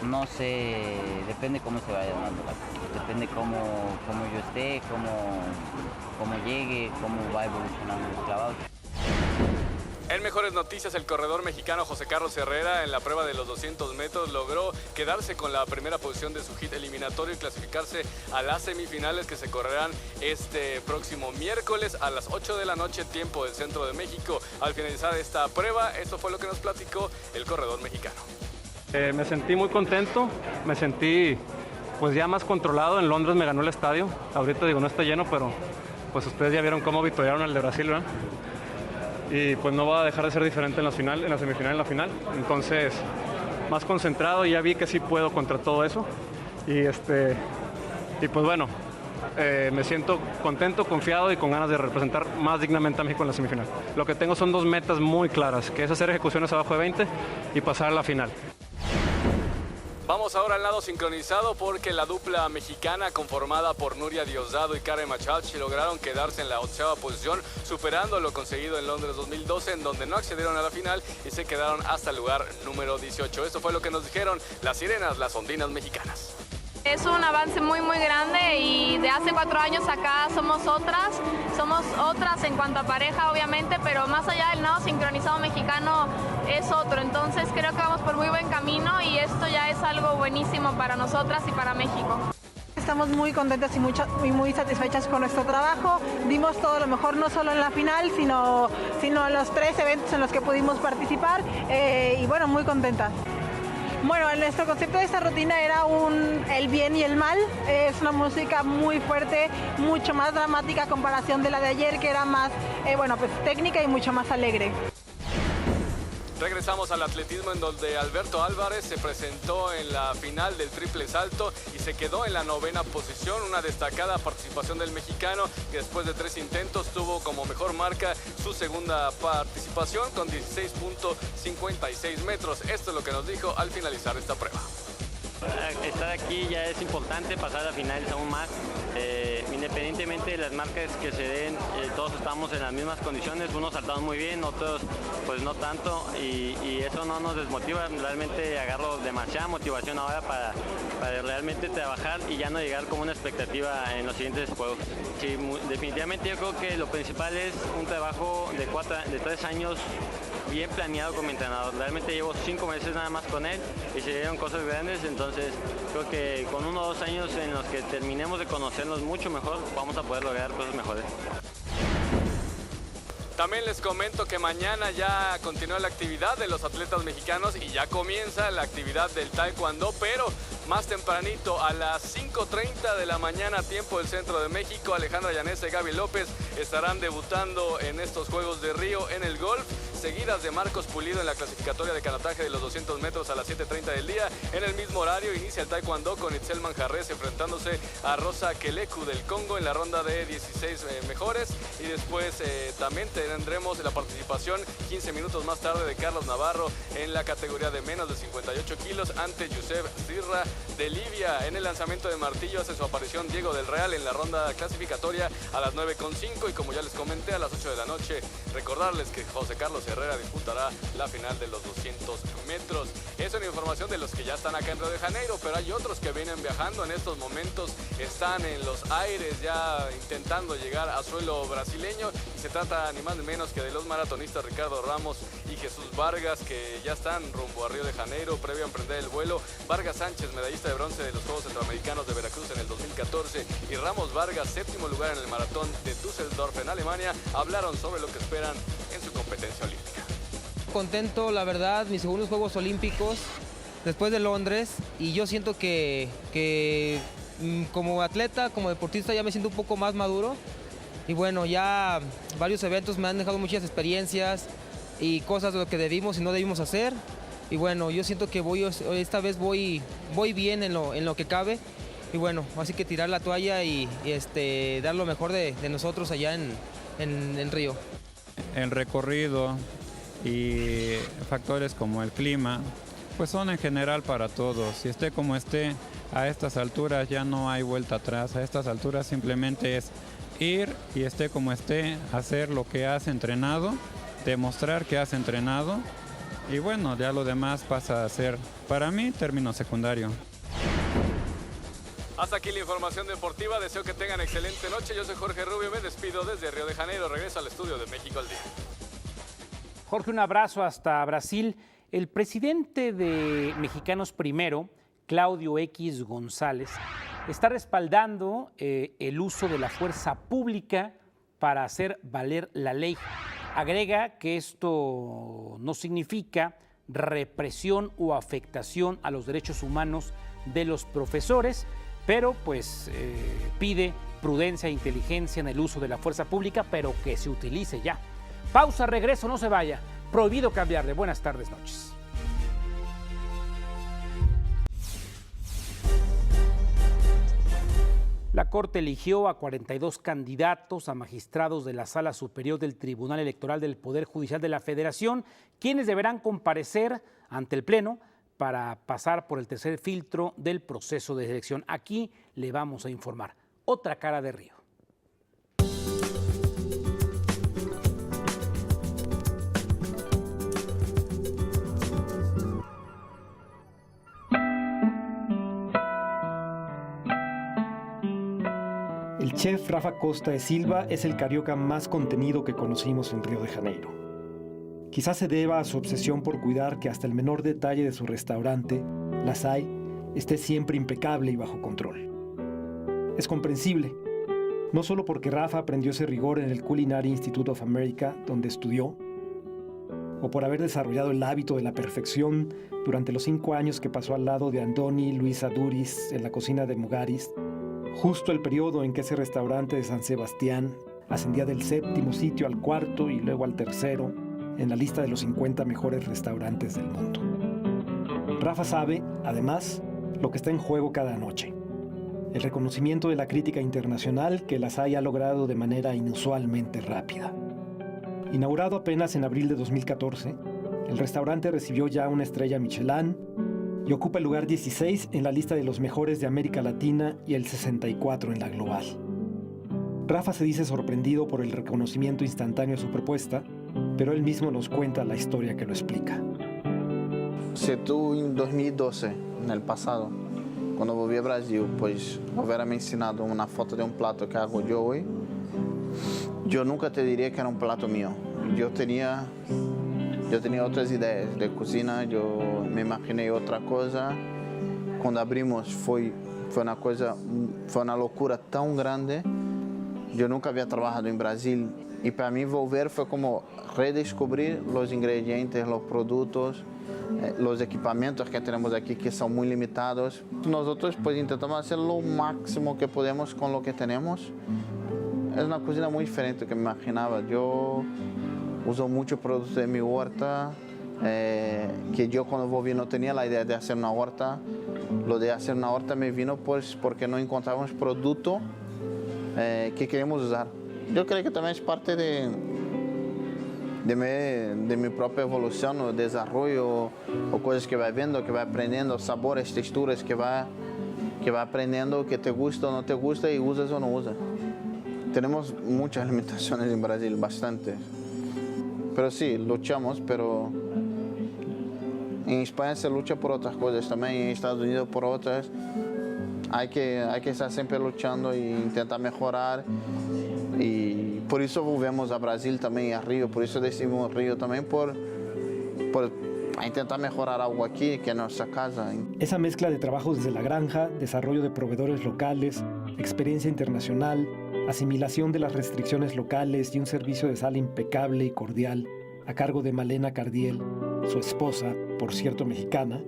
no sé, depende cómo se vaya dando la cosa, depende cómo yo esté, cómo llegue, cómo va evolucionando los clavados. En mejores noticias, el corredor mexicano José Carlos Herrera en la prueba de los 200 metros logró quedarse con la primera posición de su hit eliminatorio y clasificarse a las semifinales que se correrán este próximo miércoles a las 8 de la noche, tiempo del centro de México. Al finalizar esta prueba, esto fue lo que nos platicó el corredor mexicano. Me sentí muy contento, me sentí pues ya más controlado. En Londres me ganó el estadio, ahorita no está lleno, pero pues ustedes ya vieron cómo victoriaron al de Brasil, ¿verdad? Y pues no va a dejar de ser diferente en la semifinal, en la final. Entonces, más concentrado, ya vi que sí puedo contra todo eso. Y pues bueno, me siento contento, confiado y con ganas de representar más dignamente a México en la semifinal. Lo que tengo son 2 metas muy claras, que es hacer ejecuciones abajo de 20 y pasar a la final. Vamos ahora al lado sincronizado porque la dupla mexicana conformada por Nuria Diosdado y Karen Machalchi lograron quedarse en la 8ª posición, superando lo conseguido en Londres 2012, en donde no accedieron a la final y se quedaron hasta el lugar número 18. Eso fue lo que nos dijeron las sirenas, las ondinas mexicanas. Es un avance muy grande y de hace 4 años acá somos otras en cuanto a pareja obviamente, pero más allá del nado sincronizado mexicano es otro, entonces creo que vamos por muy buen camino y esto ya es algo buenísimo para nosotras y para México. Estamos muy contentas y muy satisfechas con nuestro trabajo. Dimos todo lo mejor, no solo en la final, sino en los 3 eventos en los que pudimos participar y bueno, muy contentas. Bueno, nuestro concepto de esta rutina era el bien y el mal. Es una música muy fuerte, mucho más dramática a comparación de la de ayer, que era más técnica y mucho más alegre. Regresamos al atletismo en donde Alberto Álvarez se presentó en la final del triple salto y se quedó en la 9ª posición, una destacada participación del mexicano que después de 3 intentos tuvo como mejor marca su segunda participación con 16.56 metros. Esto es lo que nos dijo al finalizar esta prueba. Estar aquí ya es importante, pasar a finales aún más. Independientemente de las marcas que se den, todos estamos en las mismas condiciones, unos saltamos muy bien, otros pues no tanto y eso no nos desmotiva, realmente agarro demasiada motivación ahora para realmente trabajar y ya no llegar como una expectativa en los siguientes juegos. Sí, definitivamente yo creo que lo principal es un trabajo de 3 años bien planeado con mi entrenador. Realmente llevo 5 meses nada más con él y se dieron cosas grandes, entonces creo que con 1 o 2 años en los que terminemos de conocernos mucho mejor, vamos a poder lograr cosas mejores. También les comento que mañana ya continúa la actividad de los atletas mexicanos y ya comienza la actividad del taekwondo, pero más tempranito a las 5:30 de la mañana, tiempo del centro de México, Alejandra Llanesa y Gaby López estarán debutando en estos Juegos de Río en el golf, seguidas de Marcos Pulido en la clasificatoria de canotaje de los 200 metros a las 7:30 del día. En el mismo horario inicia el taekwondo con Itzel Manjarres enfrentándose a Rosa Keleku del Congo en la ronda de 16 mejores y después también tendremos la participación 15 minutos más tarde de Carlos Navarro en la categoría de menos de 58 kilos ante Youssef Zirra de Libia. En el lanzamiento de martillo hace su aparición Diego del Real en la ronda clasificatoria a las 9:05 y como ya les comenté a las 8 de la noche recordarles que José Carlos Herrera disputará la final de los 200 metros. buena información de los que ya están acá en Río de Janeiro, pero hay otros que vienen viajando en estos momentos, están en los aires ya intentando llegar a suelo brasileño, y se trata ni más ni menos que de los maratonistas Ricardo Ramos y Jesús Vargas, que ya están rumbo a Río de Janeiro previo a emprender el vuelo. Vargas Sánchez, medallista de bronce de los Juegos Centroamericanos de Veracruz en el 2014, y Ramos Vargas, séptimo lugar en el maratón de Düsseldorf en Alemania, hablaron sobre lo que esperan en su competencia olímpica. Contento, la verdad, mis segundos Juegos Olímpicos después de Londres, y yo siento que como atleta, como deportista ya me siento un poco más maduro, y bueno, ya varios eventos me han dejado muchas experiencias y cosas de lo que debimos y no debimos hacer, y bueno, yo siento que esta vez voy bien en lo que cabe, y bueno, así que tirar la toalla y dar lo mejor de nosotros allá en Río. El recorrido y factores como el clima, pues son en general para todos. Si esté como esté, a estas alturas ya no hay vuelta atrás. A estas alturas simplemente es ir y esté como esté, hacer lo que has entrenado, demostrar que has entrenado, y bueno, ya lo demás pasa a ser, para mí, término secundario. Hasta aquí la información deportiva, deseo que tengan excelente noche. Yo soy Jorge Rubio, me despido desde Río de Janeiro, regreso al estudio de México al Día. Jorge, un abrazo hasta Brasil. El presidente de Mexicanos Primero, Claudio X González, está respaldando el uso de la fuerza pública para hacer valer la ley. Agrega que esto no significa represión o afectación a los derechos humanos de los profesores, pero pues pide prudencia e inteligencia en el uso de la fuerza pública, pero que se utilice ya. Pausa, regreso, no se vaya. Prohibido cambiarle. Buenas tardes, noches. La Corte eligió a 42 candidatos a magistrados de la Sala Superior del Tribunal Electoral del Poder Judicial de la Federación, quienes deberán comparecer ante el Pleno para pasar por el tercer filtro del proceso de selección. Aquí le vamos a informar. Otra cara de Río. El chef Rafa Costa de Silva es el carioca más contenido que conocimos en Río de Janeiro. Quizás se deba a su obsesión por cuidar que hasta el menor detalle de su restaurante, La Sai, esté siempre impecable y bajo control. Es comprensible, no solo porque Rafa aprendió ese rigor en el Culinary Institute of America, donde estudió, o por haber desarrollado el hábito de la perfección durante los 5 años que pasó al lado de Andoni Luis Aduris en la cocina de Mugaris, justo el periodo en que ese restaurante de San Sebastián ascendía del 7º sitio al 4º y luego al 3º en la lista de los 50 mejores restaurantes del mundo. Rafa sabe, además, lo que está en juego cada noche. El reconocimiento de la crítica internacional que La Sai ha logrado de manera inusualmente rápida. Inaugurado apenas en abril de 2014, el restaurante recibió ya una estrella Michelin y ocupa el lugar 16 en la lista de los mejores de América Latina y el 64 en la global. Rafa se dice sorprendido por el reconocimiento instantáneo de su propuesta, pero él mismo nos cuenta la historia que lo explica. Si tú en 2012, en el pasado, cuando volví a Brasil, pues hubiera me ensinado una foto de un plato que hago yo hoy, yo nunca te diría que era un plato mío. Yo tenía otras ideas de cocina, yo me imaginé otra cosa. Cuando abrimos fue una locura tan grande. Yo nunca había trabajado en Brasil y para mí volver fue como redescubrir los ingredientes, los productos, los equipamientos que tenemos aquí que son muy limitados. Nosotros pues intentamos hacer lo máximo que podemos con lo que tenemos. Es una cocina muy diferente de lo que me imaginaba. Yo uso mucho producto de mi huerta, que yo cuando volví no tenía la idea de hacer una huerta. Lo de hacer una huerta me vino pues porque no encontramos producto que queremos usar. Yo creo que también es parte de mi propia evolución o desarrollo, o cosas que va viendo, que va aprendiendo, sabores, texturas, que va aprendiendo que te gusta o no te gusta y usas o no usas. Tenemos muchas limitaciones en Brasil, bastante. Pero sí, luchamos, pero En España se lucha por otras cosas también, en Estados Unidos por otras. Hay que estar siempre luchando e intentar mejorar. Y por eso volvemos a Brasil también, a Río, por eso decimos Río también, por intentar mejorar algo aquí, que es nuestra casa. Esa mezcla de trabajo desde la granja, desarrollo de proveedores locales, experiencia internacional, asimilación de las restricciones locales y un servicio de sal impecable y cordial a cargo de Malena Cardiel, su esposa, por cierto mexicana,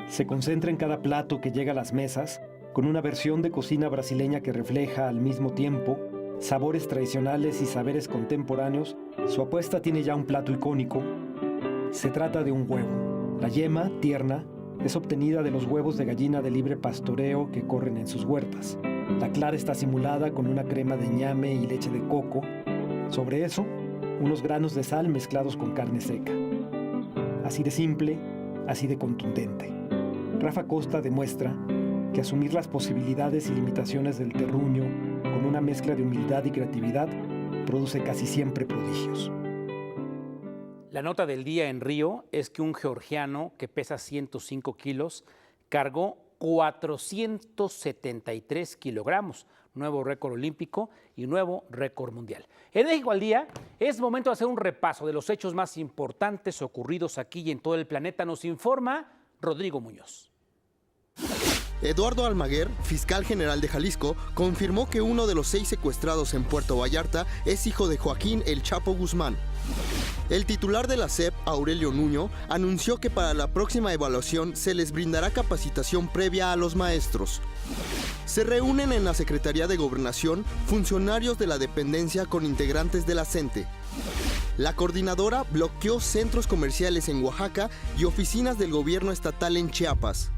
se concentra en cada plato que llega a las mesas con una versión de cocina brasileña que refleja al mismo tiempo sabores tradicionales y saberes contemporáneos. Su apuesta tiene ya un plato icónico. Se trata de un huevo. La yema, tierna, es obtenida de los huevos de gallina de libre pastoreo que corren en sus huertas. La clara está simulada con una crema de ñame y leche de coco. Sobre eso, unos granos de sal mezclados con carne seca. Así de simple, así de contundente. Rafa Costa demuestra que asumir las posibilidades y limitaciones del terruño con una mezcla de humildad y creatividad produce casi siempre prodigios. La nota del día en Río es que un georgiano que pesa 105 kilos cargó 473 kilogramos, nuevo récord olímpico y nuevo récord mundial. En México al Día es momento de hacer un repaso de los hechos más importantes ocurridos aquí y en todo el planeta. Nos informa Rodrigo Muñoz. Eduardo Almaguer, fiscal general de Jalisco, confirmó que uno de los 6 secuestrados en Puerto Vallarta es hijo de Joaquín El Chapo Guzmán. El titular de la SEP, Aurelio Nuño, anunció que para la próxima evaluación se les brindará capacitación previa a los maestros. Se reúnen en la Secretaría de Gobernación funcionarios de la dependencia con integrantes de la CENTE. La coordinadora bloqueó centros comerciales en Oaxaca y oficinas del gobierno estatal en Chiapas.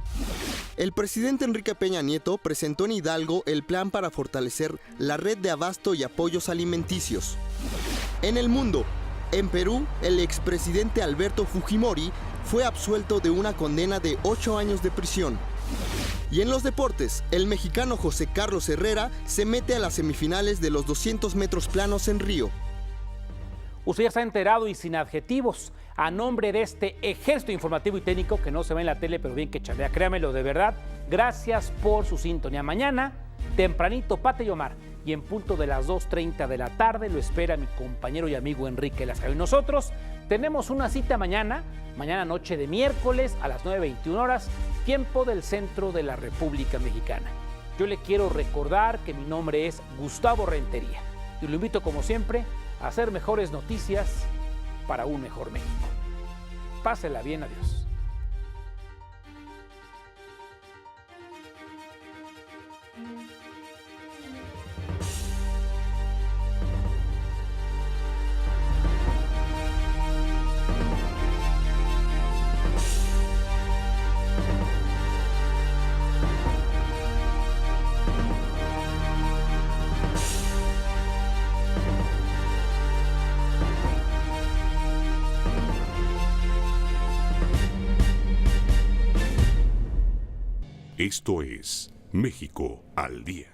El presidente Enrique Peña Nieto presentó en Hidalgo el plan para fortalecer la red de abasto y apoyos alimenticios. En el mundo, en Perú, el expresidente Alberto Fujimori fue absuelto de una condena de 8 años de prisión. Y en los deportes, el mexicano José Carlos Herrera se mete a las semifinales de los 200 metros planos en Río. Usted ya está enterado y sin adjetivos. A nombre de este ejército informativo y técnico que no se ve en la tele, pero bien que chalea, créamelo de verdad. Gracias por su sintonía. Mañana, tempranito, Pate y Omar. Y en punto de las 2:30 de la tarde lo espera mi compañero y amigo Enrique Lascano. Y nosotros tenemos una cita mañana noche de miércoles a las 9:21 horas, tiempo del centro de la República Mexicana. Yo le quiero recordar que mi nombre es Gustavo Rentería y lo invito como siempre a hacer mejores noticias para un mejor México. Pásela bien, adiós. Esto es México al Día.